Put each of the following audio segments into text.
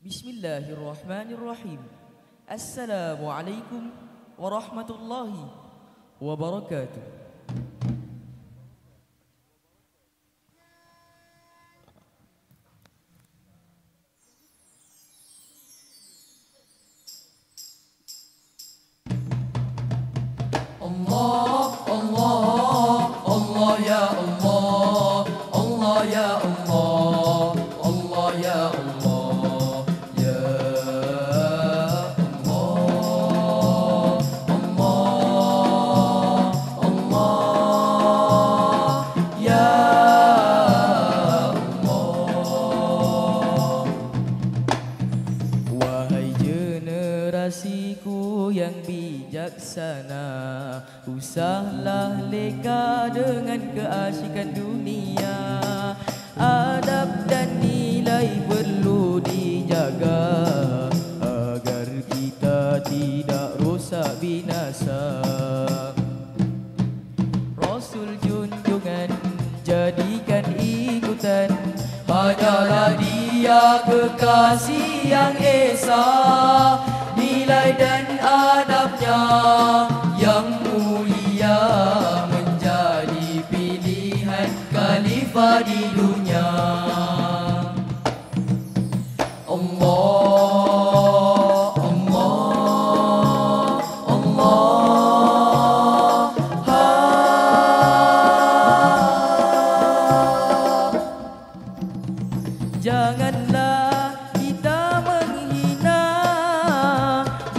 Bismillahirrahmanirrahim. Assalamualaikum warahmatullahi wabarakatuh. Allah, Allah, Allah ya Allah, Allah ya Allah, Allah ya Allah, ya Allah, Allah, Allah, ya Allah. Wahai generasiku yang bijaksana, usahlah leka dengan keasikan dunia. Adab dan nilai perlu dijaga agar kita tidak rosak binasa. Rasul junjungan jadikan ikutan, Hanyalah dia kekasih yang esa, nilai dan adabnya yang mulia menjadi pilihan khalifah di dunia. Allah, Allah, Allah, janganlah kita menghina,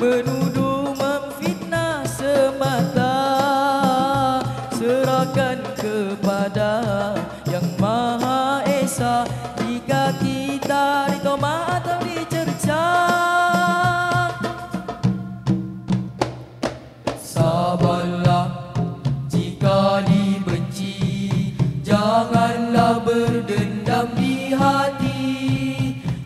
menuduh, memfitnah semata. Serahkan kepada Yang Maha Esa jika kita ditoma atau dicerca. sabarlah jika dibenci, janganlah berdendam di hati.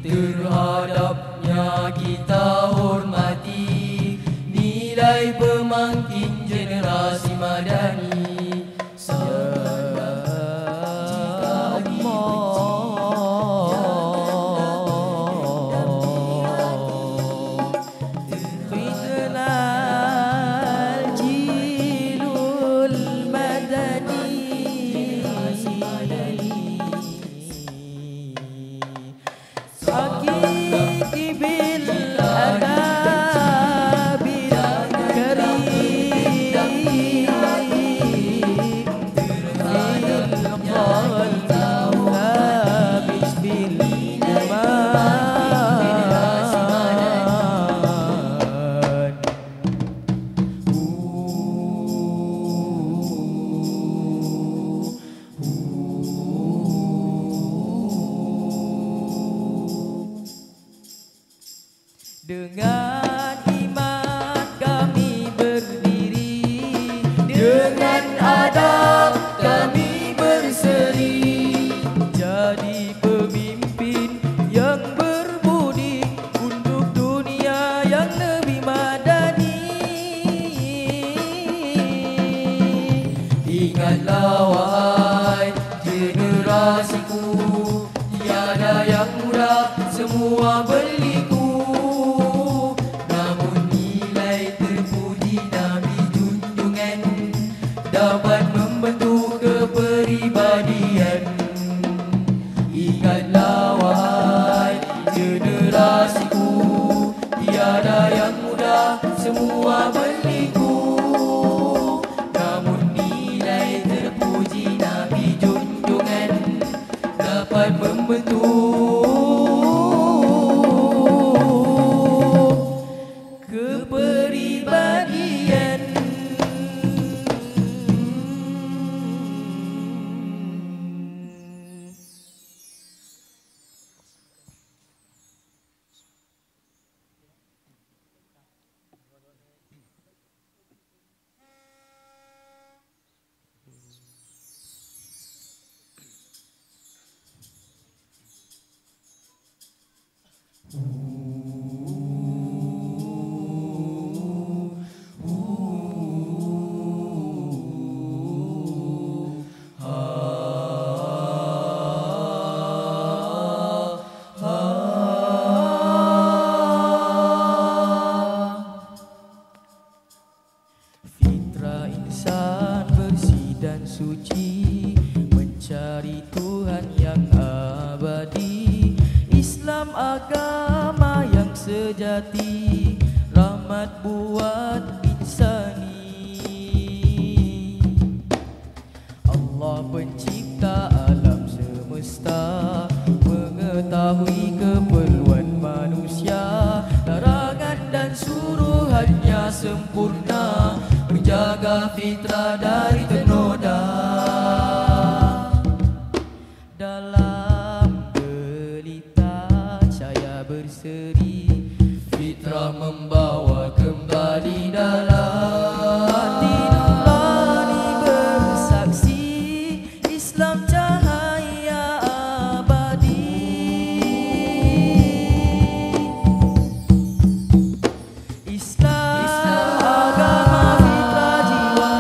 Terhadapnya kita hormati nilai pemangkin generasi madani. Sabarlah jika dibenci, janganlah berdendam di hati. Khidnal jilul madani, hakiki bil adabil karim, bil iman. Dengan iman kami berdiri, Dengan adab kami berseri, jadi pemimpin yang berbudi untuk dunia yang lebih madani. ingatlah wahai generasiku, tiada yang mudah, semua berliku. Namun nilai terpuji Nabi junjungan dapat membentuk kepribadian. Ingatlah wahai generasiku, tiada yang mudah, semua berliku. Namun nilai terpuji Nabi junjungan dapat membentuk kepribadian. Fitrah insan bersih dan suci, mencari Tuhan yang abadi. Islam agama yang sejati, rahmat buat insani. Allah pencipta alam semesta, mengetahui keperluan manusia. Larangan dan suruhannya sempurna, menjaga fitrah dari ternoda. Dalam gelita cahaya berseri, fitrah membawa kembali dalam hati nurani bersaksi. Islam cahaya abadi. Islam agama fitrah jiwa,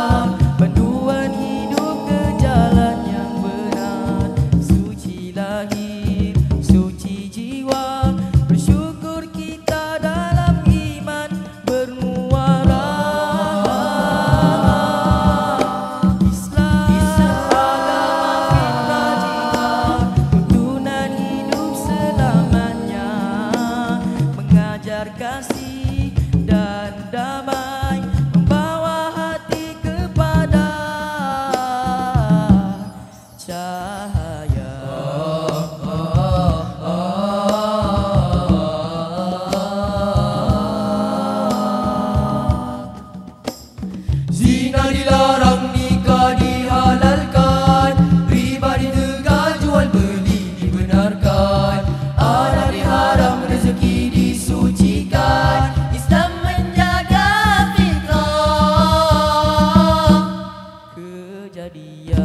panduan hidup ke jalan yang benar. Suci lahir, suci jiwa, bersyukur kita dalam iman bermuara. Islam agama fitrah jiwa, tuntunan hidup selamanya, mengajar kasih dan damai, membawa hati kepada cahaya. Zina dilarang, nikah dihalalkan, riba ditegak, jual beli dibenarkan, halal diharam, rezeki disucikan. Islam menjaga fitrah. Kejadian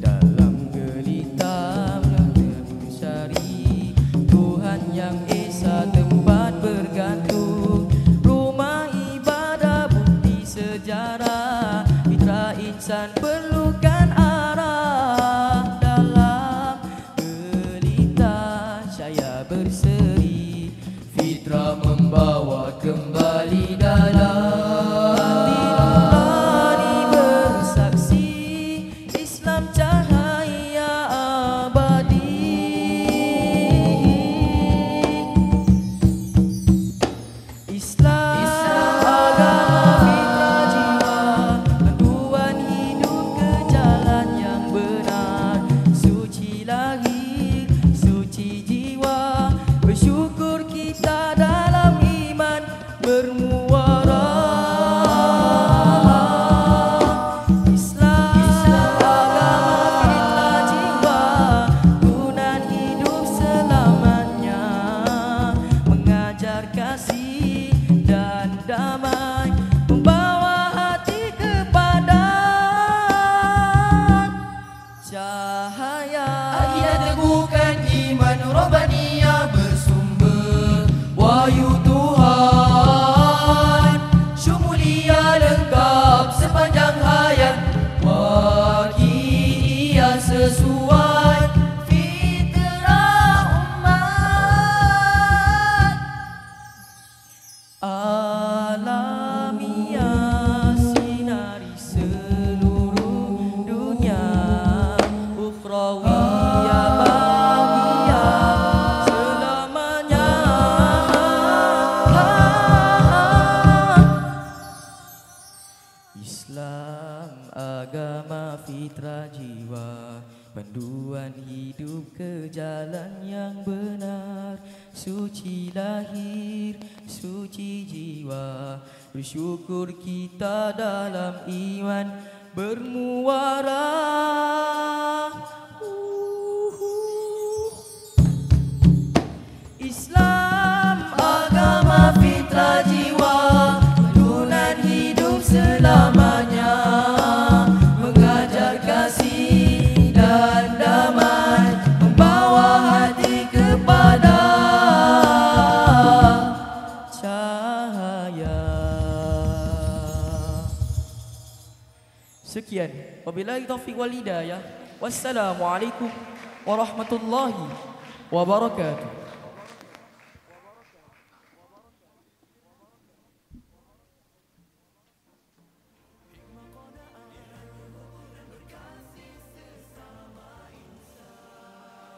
dalam gelita mencari Tuhan yang esa tempat bergantung, rumah ibadah bukti sejarah. Fitrah insan perlukan arah. Dalam gelita cahaya berseri, Fitrah membawa kembali dalam hati nurani bersaksi. Islam cahaya abadi. Islam agama fitrah jiwa, panduan hidup ke jalan yang benar. Suci lahir, suci jiwa, bersyukur kita dalam iman bermuara. Islam agama fitrah jiwa, tuntunan hidup selamanya, mengajar kasih dan damai, membawa hati kepada cahaya. Akidah teguhkan iman Rabbaniyah, bersumber wahyu Tuhan, syumuliyah lengkap sepanjang hayat, waqi'iyah sesuai fitrah umat. Alamiah sinari seluruh dunia, ukhrawiyah bahagia selamanya. Islam agama fitrah jiwa, panduan hidup ke jalan yang benar. Suci lahir, suci jiwa, bersyukur kita dalam iman bermuara. Islam agama fitrah jiwa, panduan hidup selamanya, mengajar kasih dan damai, membawa hati kepada cahaya. Sekian, wabillahi taufiq wal hidayah. Wassalamualaikum warahmatullahi wabarakatuh.